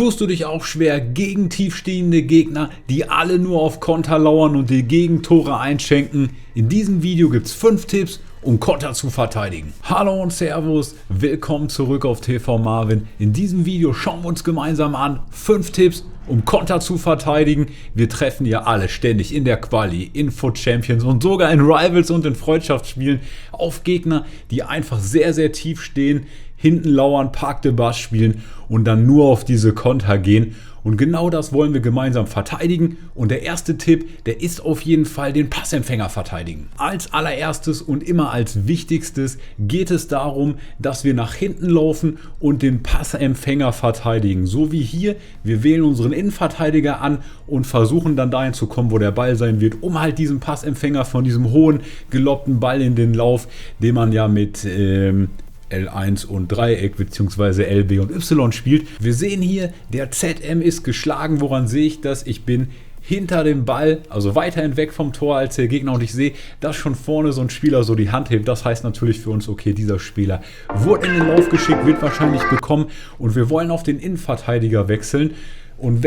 Tust du dich auch schwer gegen tiefstehende Gegner, die alle nur auf Konter lauern und dir Gegentore einschenken? In diesem Video gibt es 5 Tipps, um Konter zu verteidigen. Hallo und Servus, willkommen zurück auf TV Marvin. In diesem Video schauen wir uns gemeinsam an 5 Tipps, um Konter zu verteidigen. Wir treffen ja alle ständig in der Quali, in Foot Champions und sogar in Rivals und in Freundschaftsspielen auf Gegner, die einfach sehr, sehr tief stehen, hinten lauern, Park de Bus spielen und dann nur auf diese Konter gehen. Und genau das wollen wir gemeinsam verteidigen. Und der erste Tipp, der ist auf jeden Fall den Passempfänger verteidigen. Als allererstes und immer als wichtigstes geht es darum, dass wir nach hinten laufen und den Passempfänger verteidigen. So wie hier, wir wählen unseren Innenverteidiger an und versuchen dann dahin zu kommen, wo der Ball sein wird, um halt diesen Passempfänger von diesem hohen, gelobbten Ball in den Lauf, den man ja mit L1 und Dreieck bzw. LB und Y spielt. Wir sehen hier, der ZM ist geschlagen. Woran sehe ich das? Ich bin hinter dem Ball, also weiterhin weg vom Tor als der Gegner, und ich sehe, dass schon vorne so ein Spieler so die Hand hebt. Das heißt natürlich für uns, okay, dieser Spieler wurde in den Lauf geschickt, wird wahrscheinlich bekommen und wir wollen auf den Innenverteidiger wechseln. Und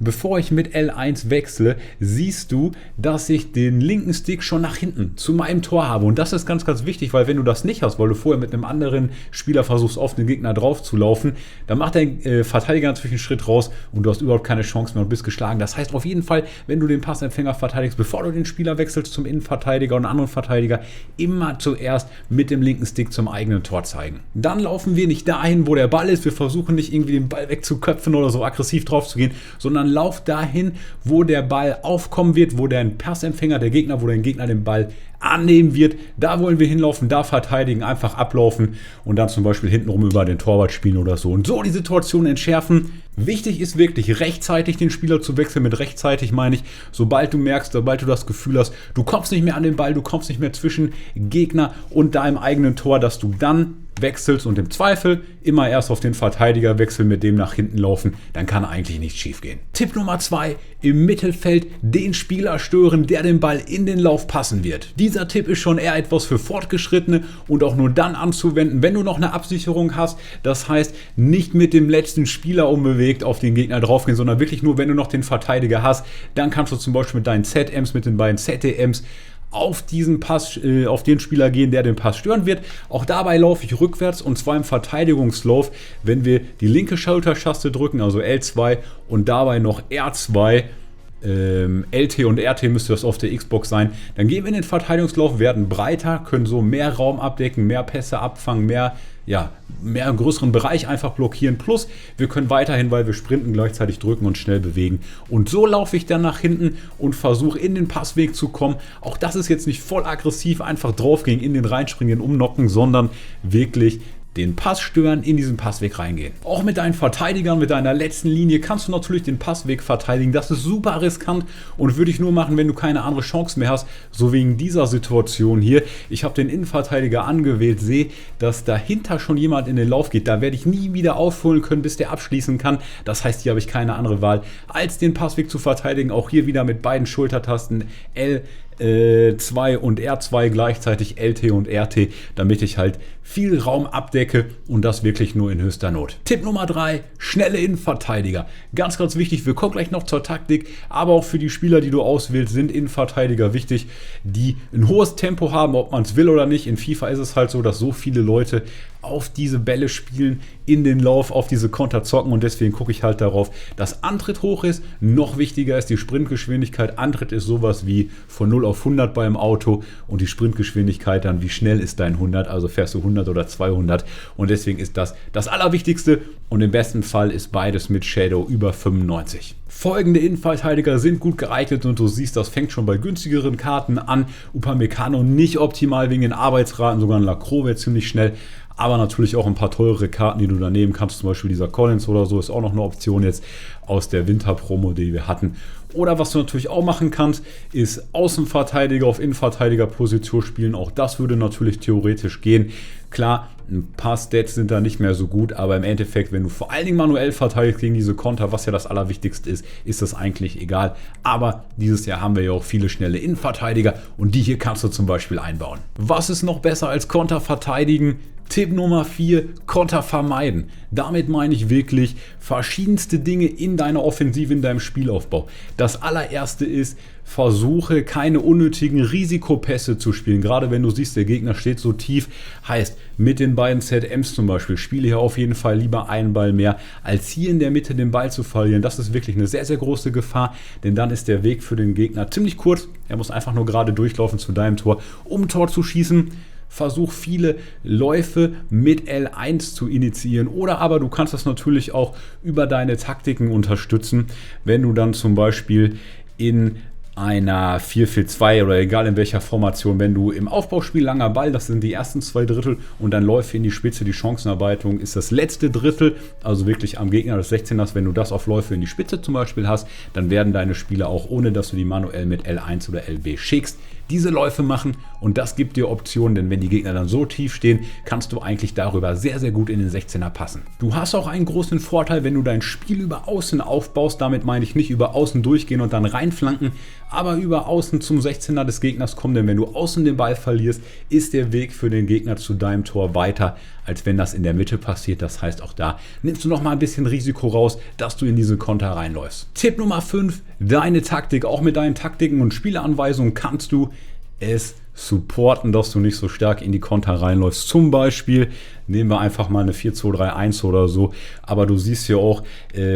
bevor ich mit L1 wechsle, siehst du, dass ich den linken Stick schon nach hinten zu meinem Tor habe. Und das ist ganz, ganz wichtig, weil wenn du das nicht hast, weil du vorher mit einem anderen Spieler versuchst, auf den Gegner drauf zu laufen, dann macht der Verteidiger natürlich einen Schritt raus und du hast überhaupt keine Chance mehr und bist geschlagen. Das heißt auf jeden Fall, wenn du den Passempfänger verteidigst, bevor du den Spieler wechselst zum Innenverteidiger und einen anderen Verteidiger, immer zuerst mit dem linken Stick zum eigenen Tor zeigen. Dann laufen wir nicht dahin, wo der Ball ist. Wir versuchen nicht irgendwie den Ball wegzuköpfen oder so aggressiv drauf zu gehen, sondern lauf dahin, wo der Ball aufkommen wird, wo der Passempfänger, der Gegner, wo der Gegner den Ball annehmen wird. Da wollen wir hinlaufen, da verteidigen, einfach ablaufen und dann zum Beispiel hintenrum über den Torwart spielen oder so. Und so die Situation entschärfen. Wichtig ist wirklich rechtzeitig den Spieler zu wechseln. Mit rechtzeitig meine ich, sobald du merkst, sobald du das Gefühl hast, du kommst nicht mehr an den Ball, du kommst nicht mehr zwischen Gegner und deinem eigenen Tor, dass du dann wechselst und im Zweifel immer erst auf den Verteidiger wechseln, mit dem nach hinten laufen, dann kann eigentlich nichts schief gehen. Tipp Nummer 2, im Mittelfeld den Spieler stören, der den Ball in den Lauf passen wird. Dieser Tipp ist schon eher etwas für Fortgeschrittene und auch nur dann anzuwenden, wenn du noch eine Absicherung hast. Das heißt, nicht mit dem letzten Spieler unbewegt auf den Gegner draufgehen, sondern wirklich nur, wenn du noch den Verteidiger hast. Dann kannst du zum Beispiel mit deinen ZMs, mit den beiden ZDMs auf diesen Pass, auf den Spieler gehen, der den Pass stören wird. Auch dabei laufe ich rückwärts und zwar im Verteidigungslauf, wenn wir die linke Schultertaste drücken, also L2 und dabei noch R2, LT und RT müsste das auf der Xbox sein. Dann gehen wir in den Verteidigungslauf, werden breiter, können so mehr Raum abdecken, mehr Pässe abfangen, mehr größeren Bereich einfach blockieren. Plus wir können weiterhin, weil wir sprinten, gleichzeitig drücken und schnell bewegen. Und so laufe ich dann nach hinten und versuche in den Passweg zu kommen. Auch das ist jetzt nicht voll aggressiv, einfach draufgehen, in den reinspringen, umnocken, sondern wirklich den Pass stören, in diesen Passweg reingehen. Auch mit deinen Verteidigern, mit deiner letzten Linie kannst du natürlich den Passweg verteidigen. Das ist super riskant und würde ich nur machen, wenn du keine andere Chance mehr hast. So wegen dieser Situation hier. Ich habe den Innenverteidiger angewählt, sehe, dass dahinter schon jemand in den Lauf geht. Da werde ich nie wieder aufholen können, bis der abschließen kann. Das heißt, hier habe ich keine andere Wahl, als den Passweg zu verteidigen. Auch hier wieder mit beiden Schultertasten L2 und R2 gleichzeitig, LT und RT, damit ich halt viel Raum abdecke und das wirklich nur in höchster Not. Tipp Nummer 3, schnelle Innenverteidiger. Ganz, ganz wichtig, wir kommen gleich noch zur Taktik, aber auch für die Spieler, die du auswählst, sind Innenverteidiger wichtig, die ein hohes Tempo haben, ob man es will oder nicht. In FIFA ist es halt so, dass so viele Leute auf diese Bälle spielen, in den Lauf, auf diese Konter zocken und deswegen gucke ich halt darauf, dass Antritt hoch ist. Noch wichtiger ist die Sprintgeschwindigkeit. Antritt ist sowas wie von 0 auf 100 beim Auto und die Sprintgeschwindigkeit dann, wie schnell ist dein 100, also fährst du 100 oder 200 und deswegen ist das das Allerwichtigste und im besten Fall ist beides mit Shadow über 95. Folgende Innenverteidiger sind gut geeignet und du siehst, das fängt schon bei günstigeren Karten an. Upamecano nicht optimal wegen den Arbeitsraten, sogar ein Lacroix wäre ziemlich schnell. Aber natürlich auch ein paar teure Karten, die du da nehmen kannst. Zum Beispiel dieser Collins oder so ist auch noch eine Option jetzt aus der Winterpromo, die wir hatten. Oder was du natürlich auch machen kannst, ist Außenverteidiger auf Innenverteidigerposition spielen. Auch das würde natürlich theoretisch gehen. Klar, ein paar Stats sind da nicht mehr so gut, aber im Endeffekt, wenn du vor allen Dingen manuell verteidigst gegen diese Konter, was ja das Allerwichtigste ist, ist das eigentlich egal. Aber dieses Jahr haben wir ja auch viele schnelle Innenverteidiger und die hier kannst du zum Beispiel einbauen. Was ist noch besser als Konter verteidigen? Tipp Nummer 4, Konter vermeiden. Damit meine ich wirklich verschiedenste Dinge in deiner Offensive, in deinem Spielaufbau. Das allererste ist, versuche keine unnötigen Risikopässe zu spielen. Gerade wenn du siehst, der Gegner steht so tief, heißt mit den beiden ZMs zum Beispiel, spiele hier auf jeden Fall lieber einen Ball mehr, als hier in der Mitte den Ball zu verlieren. Das ist wirklich eine sehr, sehr große Gefahr, denn dann ist der Weg für den Gegner ziemlich kurz. Er muss einfach nur gerade durchlaufen zu deinem Tor, um ein Tor zu schießen. Versuch viele Läufe mit L1 zu initiieren, oder aber du kannst das natürlich auch über deine Taktiken unterstützen, wenn du dann zum Beispiel in einer 4-4-2 oder egal in welcher Formation, wenn du im Aufbauspiel langer Ball, das sind die ersten 2 Drittel, und dann Läufe in die Spitze, die Chancenarbeitung ist das letzte Drittel, also wirklich am Gegner des 16ers, wenn du das auf Läufe in die Spitze zum Beispiel hast, dann werden deine Spieler auch, ohne dass du die manuell mit L1 oder LB schickst, diese Läufe machen, und das gibt dir Optionen, denn wenn die Gegner dann so tief stehen, kannst du eigentlich darüber sehr, sehr gut in den 16er passen. Du hast auch einen großen Vorteil, wenn du dein Spiel über Außen aufbaust, damit meine ich nicht über Außen durchgehen und dann reinflanken, aber über Außen zum 16er des Gegners kommen, denn wenn du außen den Ball verlierst, ist der Weg für den Gegner zu deinem Tor weiter, als wenn das in der Mitte passiert. Das heißt, auch da nimmst du noch mal ein bisschen Risiko raus, dass du in diese Konter reinläufst. Tipp Nummer 5, deine Taktik. Auch mit deinen Taktiken und Spieleanweisungen kannst du es supporten, dass du nicht so stark in die Konter reinläufst. Zum Beispiel nehmen wir einfach mal eine 4-2-3-1 oder so. Aber du siehst hier auch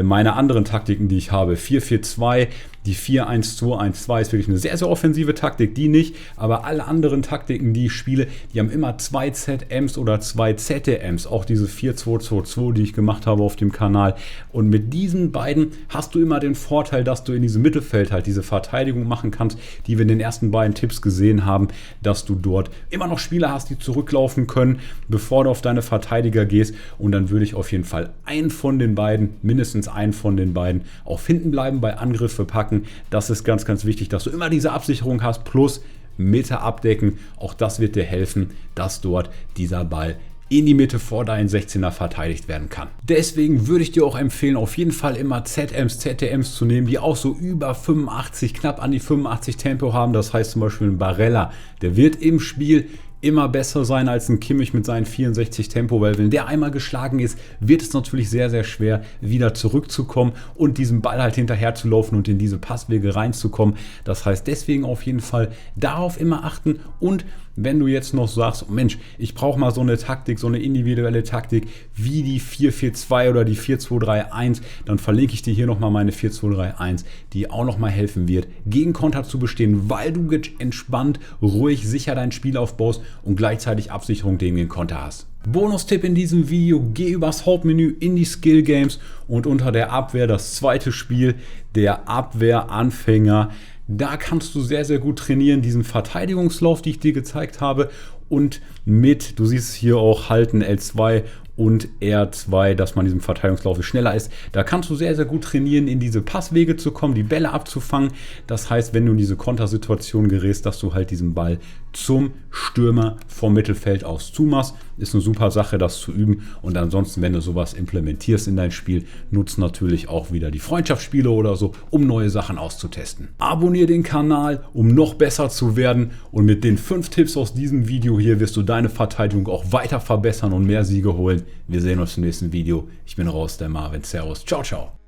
meine anderen Taktiken, die ich habe. 4-4-2, die 4-1-2-1-2 ist wirklich eine sehr, sehr offensive Taktik, die nicht. Aber alle anderen Taktiken, die ich spiele, die haben immer 2 ZMs oder 2 ZTMs. Auch diese 4-2-2-2, die ich gemacht habe auf dem Kanal. Und mit diesen beiden hast du immer den Vorteil, dass du in diesem Mittelfeld halt diese Verteidigung machen kannst, die wir in den ersten beiden Tipps gesehen haben, dass du dort immer noch Spieler hast, die zurücklaufen können, bevor du auf deine Verteidiger gehst. Und dann würde ich auf jeden Fall einen von den beiden, mindestens einen von den beiden, auf hinten bleiben, bei Angriffe packen. Das ist ganz, ganz wichtig, dass du immer diese Absicherung hast, plus Mitte abdecken. Auch das wird dir helfen, dass dort dieser Ball in die Mitte vor deinen 16er verteidigt werden kann. Deswegen würde ich dir auch empfehlen, auf jeden Fall immer ZMs, ZTMs zu nehmen, die auch so über 85, knapp an die 85 Tempo haben. Das heißt zum Beispiel ein Barella, der wird im Spiel immer besser sein als ein Kimmich mit seinen 64 Tempo, weil wenn der einmal geschlagen ist, wird es natürlich sehr, sehr schwer, wieder zurückzukommen und diesem Ball halt hinterher zu laufen und in diese Passwege reinzukommen. Das heißt, deswegen auf jeden Fall darauf immer achten. Und wenn du jetzt noch sagst, Mensch, ich brauche mal so eine Taktik, so eine individuelle Taktik wie die 4-4-2 oder die 4-2-3-1, dann verlinke ich dir hier nochmal meine 4-2-3-1, die auch nochmal helfen wird, gegen Konter zu bestehen, weil du entspannt, ruhig, sicher dein Spiel aufbaust und gleichzeitig Absicherung gegen den Konter hast. Bonustipp in diesem Video, geh übers Hauptmenü in die Skill Games und unter der Abwehr das zweite Spiel, der Abwehranfänger. Da kannst du sehr, sehr gut trainieren, diesen Verteidigungslauf, die ich dir gezeigt habe, und mit, du siehst hier auch Halten L2 und R2, dass man in diesem Verteidigungslauf schneller ist. Da kannst du sehr, sehr gut trainieren, in diese Passwege zu kommen, die Bälle abzufangen. Das heißt, wenn du in diese Kontersituation gerätst, dass du halt diesen Ball zum Stürmer vom Mittelfeld aus zumachst. Ist eine super Sache, das zu üben. Und ansonsten, wenn du sowas implementierst in dein Spiel, nutzt natürlich auch wieder die Freundschaftsspiele oder so, um neue Sachen auszutesten. Abonniere den Kanal, um noch besser zu werden. Und mit den 5 Tipps aus diesem Video hier wirst du deine Verteidigung auch weiter verbessern und mehr Siege holen. Wir sehen uns im nächsten Video. Ich bin raus, der Marvin. Servus. Ciao, ciao.